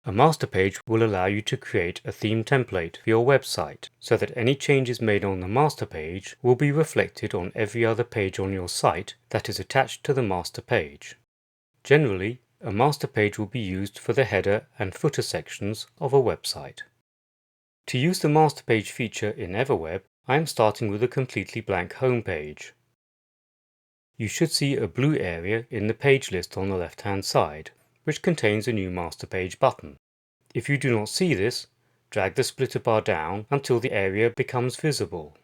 A master page will allow you to create a theme template for your website so that any changes made on the master page will be reflected on every other page on your site that is attached to the master page. Generally, a master page will be used for the header and footer sections of a website. To use the master page feature in EverWeb, I am starting with a completely blank home page. You should see a blue area in the page list on the left-hand side, which contains a new master page button. If you do not see this, drag the splitter bar down until the area becomes visible.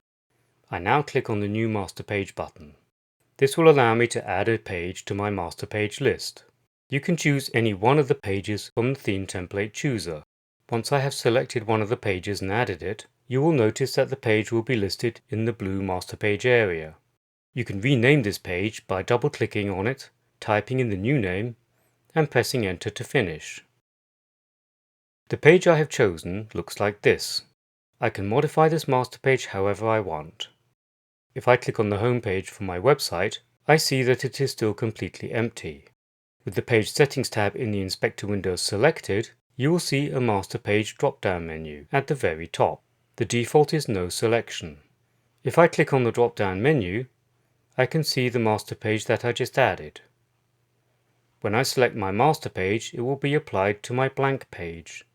I now click on the new master page button. This will allow me to add a page to my master page list. You can choose any one of the pages from the theme template chooser. Once I have selected one of the pages and added it, you will notice that the page will be listed in the blue master page area. You can rename this page by double-clicking on it, typing in the new name, and pressing enter to finish. The page I have chosen looks like this. I can modify this master page however I want. If I click on the home page for my website, I see that it is still completely empty. With the Page Settings tab in the Inspector window selected, you will see a Master Page drop-down menu at the very top. The default is No Selection. If I click on the drop-down menu, I can see the master page that I just added. When I select my master page, it will be applied to my blank page.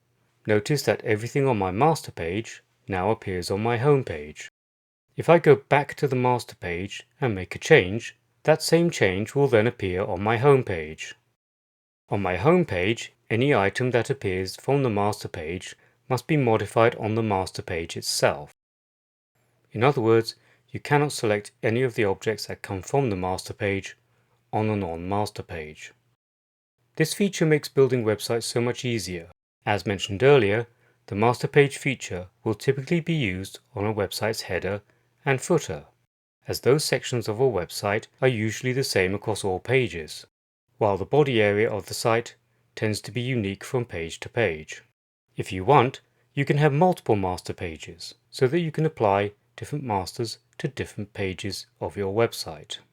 Notice that everything on my master page now appears on my home page. If I go back to the master page and make a change, that same change will then appear on my home page. On my home page, any item that appears from the master page must be modified on the master page itself. In other words, you cannot select any of the objects that come from the master page on a non-master page. This feature makes building websites so much easier. As mentioned earlier, the master page feature will typically be used on a website's header and footer, as those sections of a website are usually the same across all pages, while the body area of the site tends to be unique from page to page. If you want, you can have multiple master pages so that you can apply different masters to different pages of your website.